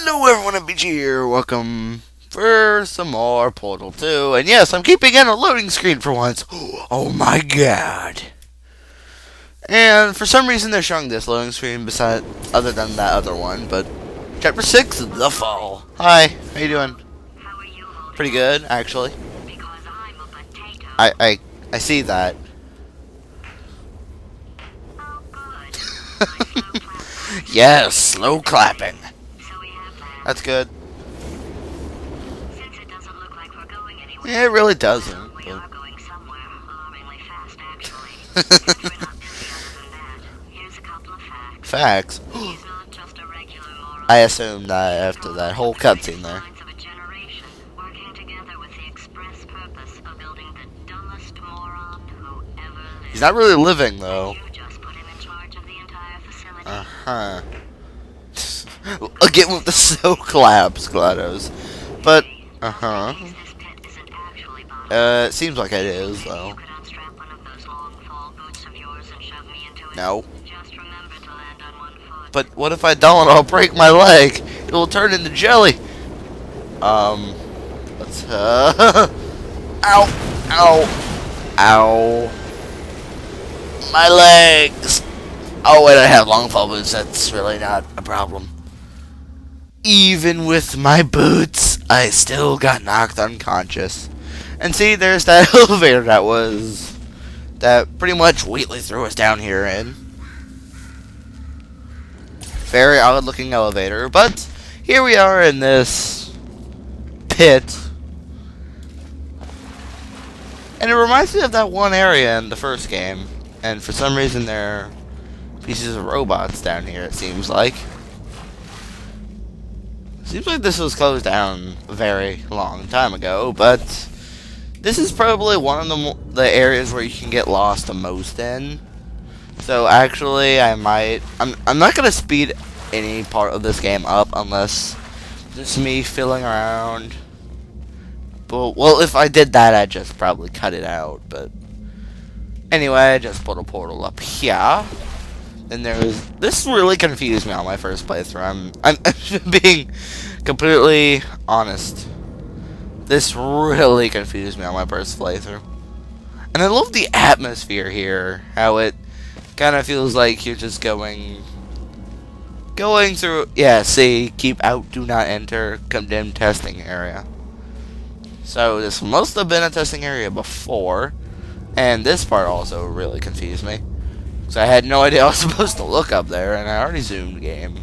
Hello everyone, I'm BG here. Welcome for some more Portal 2. And yes, I'm keeping in a loading screen for once. Oh my god. And for some reason they're showing this loading screen other than that other one. But Chapter 6, The Fall. Hi, how you doing? Pretty good, actually. I see that. Yes, slow clapping. That's good. Yeah, it really doesn't. Facts. I assumed that after that whole cutscene there. He's not really living though. Uh-huh. Again with the snow collapse, GLaDOS. But, it seems like it is, though. No. But what if I don't? I'll break my leg. It will turn into jelly. Let's, ow! Ow! Ow! My legs! Oh, wait, I have long fall boots. That's really not a problem. Even with my boots, I still got knocked unconscious. And see, there's that elevator that pretty much Wheatley threw us down here in. Very odd looking elevator, but here we are in this pit. And it reminds me of that one area in the first game. And for some reason there are pieces of robots down here, it seems like. Seems like this was closed down a very long time ago, but this is probably one of the areas where you can get lost the most in. So actually, I'm not gonna speed any part of this game up unless just me filling around. But well, if I did that, I'd just probably cut it out. But anyway, I just put a portal up here. And this really confused me on my first playthrough. I'm being completely honest. This really confused me on my first playthrough. And I love the atmosphere here. How it kind of feels like you're just going through, yeah, see, keep out, do not enter, condemned testing area. So this must have been a testing area before. And this part also really confused me. So I had no idea I was supposed to look up there, and I already zoomed game.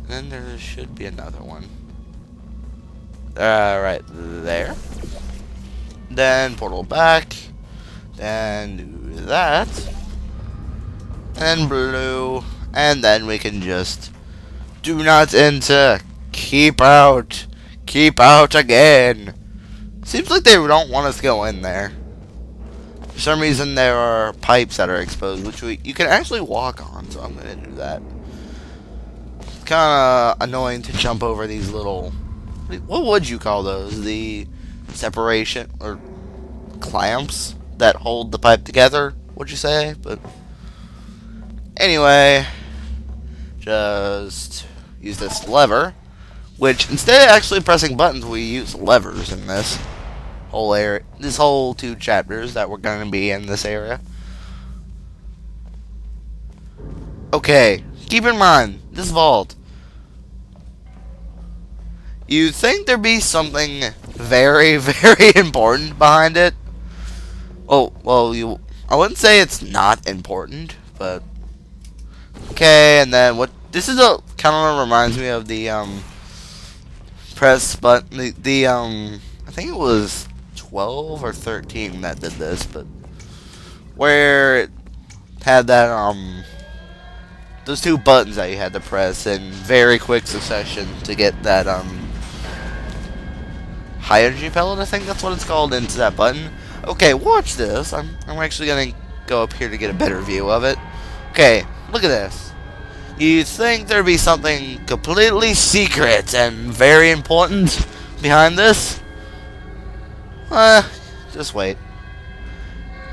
Then there should be another one. Right there. Then portal back. Then do that. And blue. And then we can just do not enter. Keep out. Keep out again. Seems like they don't want us to go in there. For some reason, there are pipes that are exposed, which you can actually walk on, so I'm going to do that. It's kind of annoying to jump over these little... What would you call those? The separation, or clamps that hold the pipe together, would you say? But anyway, just use this lever, which instead of actually pressing buttons, we use levers in this whole area, this whole 2 chapters that we're going to be in this area. Okay, keep in mind, this vault, you'd think there'd be something very, very important behind it. Oh, well, I wouldn't say it's not important, but okay. And then this is kind of reminds me of the press button, I think it was 12 or 13 that did this, but where it had that those 2 buttons that you had to press in very quick succession to get that high energy pellet, I think that's what it's called, into that button. Okay, watch this. I'm actually gonna go up here to get a better view of it. Okay, look at this. You'd think there'd be something completely secret and very important behind this. Just wait.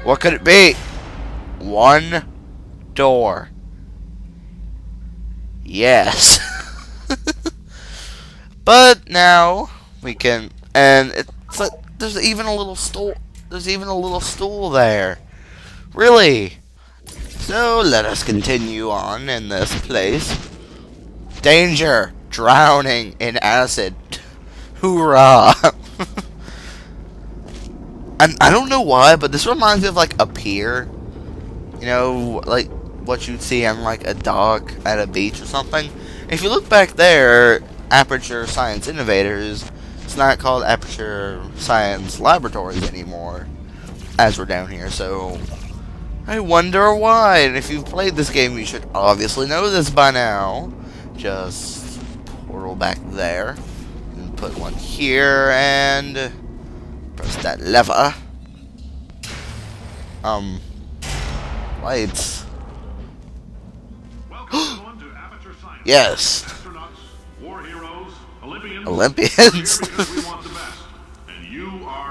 What could it be? One door. Yes. But now we can, and it's like there's even a little stool. There's even a little stool there. Really? So let us continue on in this place. Danger! Drowning in acid. Hoorah! I don't know why, but this reminds me of like a pier. You know, like what you'd see on like a dock at a beach or something. If you look back there, Aperture Science Innovators, it's not called Aperture Science Laboratories anymore, as we're down here, so I wonder why. And if you've played this game, you should obviously know this by now. Just portal back there, and put one here, and press that lever. Lights. Yes. Olympians.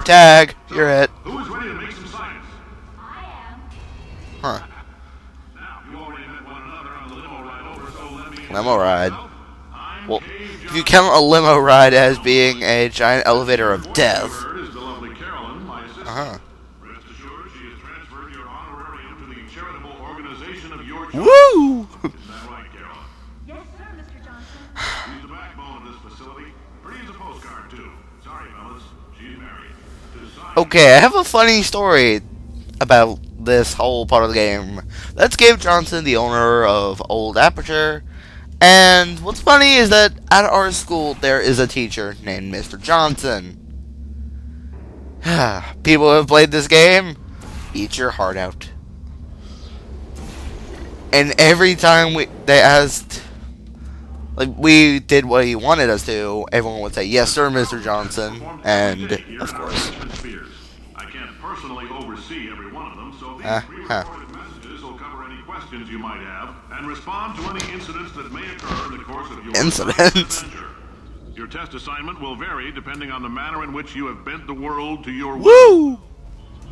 Tag, you're it. Who is ready to make some science? I am. Huh. Now, you already met one another on the limo ride over, so let me Limo ride. I'm Well, Cave if you count a limo ride as being a giant elevator of death. Johnson. Is the lovely Carolyn, my assistant. Rest assured, she has transferred your honorarium to the charitable organization of your choice. Woo! Isn't that right, Carolyn? Yes, sir, Mr. Johnson. She's the backbone of this facility. Pretty as a postcard, too. Sorry, fellas. She's married. Decide. Okay, I have a funny story about this whole part of the game. That's Gabe Johnson, the owner of Old Aperture. And what's funny is that at our school there is a teacher named Mr. Johnson. People who have played this game, eat your heart out. And every time they asked, like, we did what he wanted us to, everyone would say, yes sir, Mr. Johnson. And, of course. I can't personally oversee every one of them, so these pre-recorded messages will cover any questions you might have and respond to any incidents that may occur in the course of your Incidents? adventure. Your test assignment will vary depending on the manner in which you have bent the world to your will. Woo!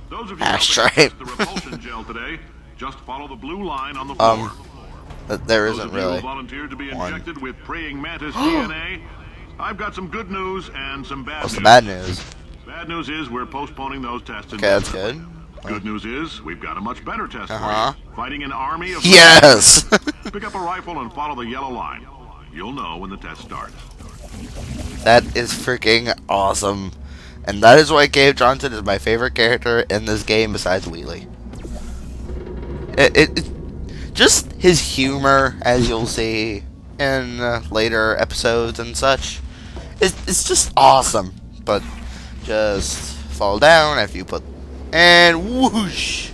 Those of you Ashtray. helping test the repulsion gel today, just follow the blue line on the floor. But there Those isn't of you who really. volunteered to be one. injected with praying mantis DNA, I've got some good news and some bad What's news. the bad news? Bad news is we're postponing those tests. Okay, that's good. Good news is we've got a much better test Uh-huh. for you. Fighting an army of... Yes! Pick up a rifle and follow the yellow line. You'll know when the test starts. That is freaking awesome. And that is why Gabe Johnson is my favorite character in this game besides Wheelie. Just his humor, as you'll see in later episodes and such, it's just awesome. But just fall down after you put... And whoosh!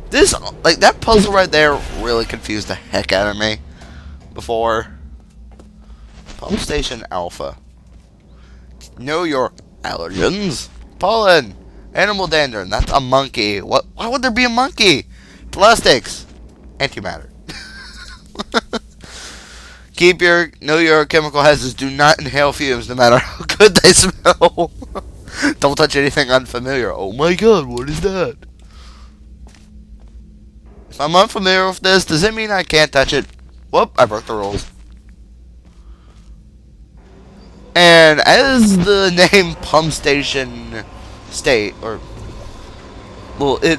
This, like, that puzzle right there really confused the heck out of me before. Pump Station Alpha. Know your allergens. Pollen. Animal dander. That's a monkey. What? Why would there be a monkey? Plastics. Antimatter. Know your chemical hazards. Do not inhale fumes no matter how good they smell. Don't touch anything unfamiliar. Oh my god, what is that? If I'm unfamiliar with this, does it mean I can't touch it? Whoop, I broke the rules. And as the name Pump Station state, or, well, God,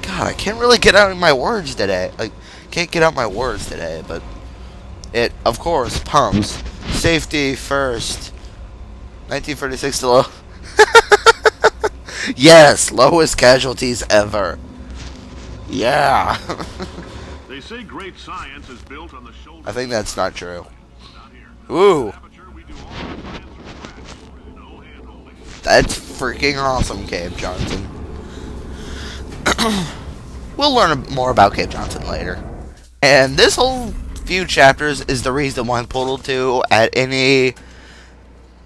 I can't really get out my words today. Like, can't get out my words today, but it, of course, pumps. Safety first. 1936 to low. Yes, lowest casualties ever. Yeah. They say great science is built on the shoulders. I think that's not true. Ooh. That's freaking awesome, Gabe Johnson. We'll learn more about Gabe Johnson later. And this whole few chapters is the reason why Portal 2 at any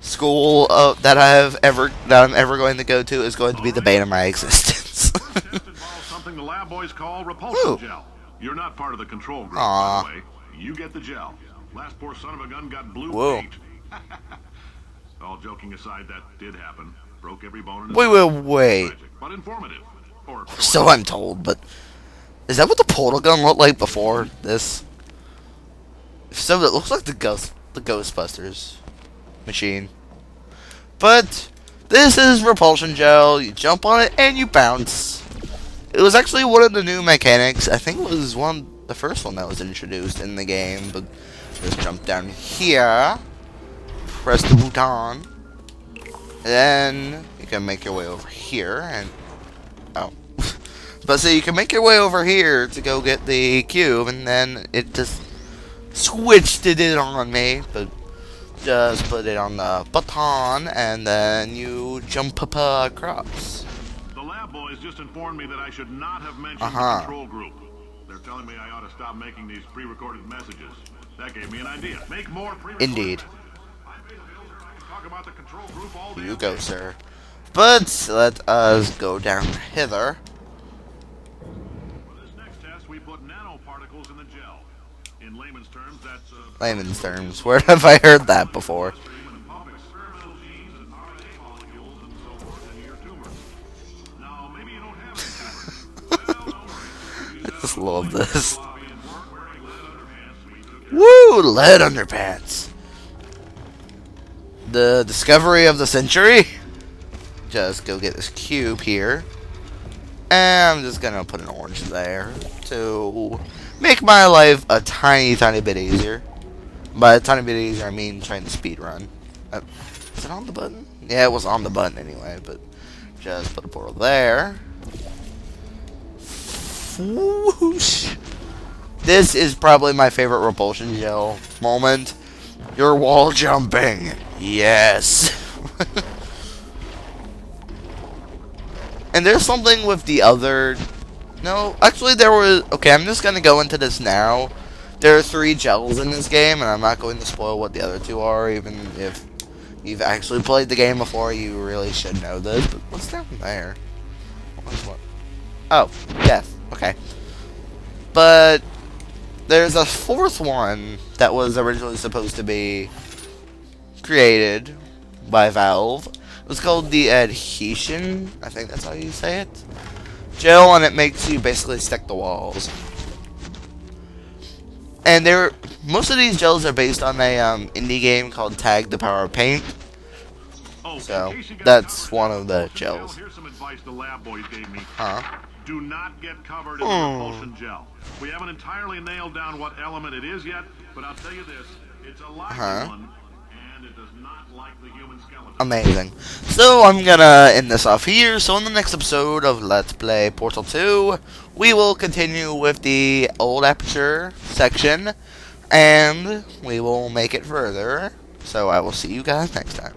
school that I'm ever going to go to is going to be the bane of my existence. Test involves something the lab boys call repulsion gel. You're not part of the control group, by the way. You get the gel. Last poor son of a gun got blue paint. All joking aside, that did happen. Broke every bone in his body. Wait. Tragic, but informative. Or So I'm told, but is that what the portal gun looked like before this? If so, it looks like the Ghostbusters. machine. But this is repulsion gel. You jump on it and you bounce. It was actually one of the new mechanics. I think it was the first one that was introduced in the game. But just jump down here, press the button, and then you can make your way over here. And oh, but so you can make your way over here to go get the cube, and then it just switched it on me. But just put it on the button, and then you jump across. The lab boys just informed me that I should not have mentioned the control group. They're telling me I ought to stop making these pre-recorded messages. That gave me an idea. Make more pre-recorded Indeed. messages. I made a filter. I can talk about the control group all day. You go, sir. But let us go down hither. For this next test, we put nanoparticles in the gel. In layman's terms, that's Layman's terms. Where have I heard that before? experimental genes and RNA molecules and so forth in your tumors. Now, maybe you don't have any tumors. Well, don't worry. I just love this. Woo! Lead underpants. The discovery of the century. Just go get this cube here. And I'm just gonna put an orange there to make my life a tiny bit easier. By a tiny bit easier, I mean trying to speed run. Is it on the button? Yeah, it was on the button anyway, but just put a portal there. Whoosh. This is probably my favorite repulsion gel moment. You're wall jumping. Yes. And there's something with the other... No, actually there was... Okay, I'm just going to go into this now. There are 3 gels in this game, and I'm not going to spoil what the other 2 are, even if you've actually played the game before, you really should know this. But what's down there? What? Oh, death. Okay. But there's a 4th one that was originally supposed to be created by Valve. It was called the adhesion, I think that's how you say it, gel, and it makes you basically stick to walls. And most of these gels are based on a indie game called Tag the Power of Paint. So that's one of the gels. Here's some advice the lab boys gave me. Huh? Do not get covered in the repulsion gel. We haven't entirely nailed down what element it is yet, but I'll tell you this, it's a lively one, and it does not like the human skeleton. Amazing. So I'm gonna end this off here. So in the next episode of Let's Play Portal 2, we will continue with the Old Aperture section, and we will make it further. So I will see you guys next time.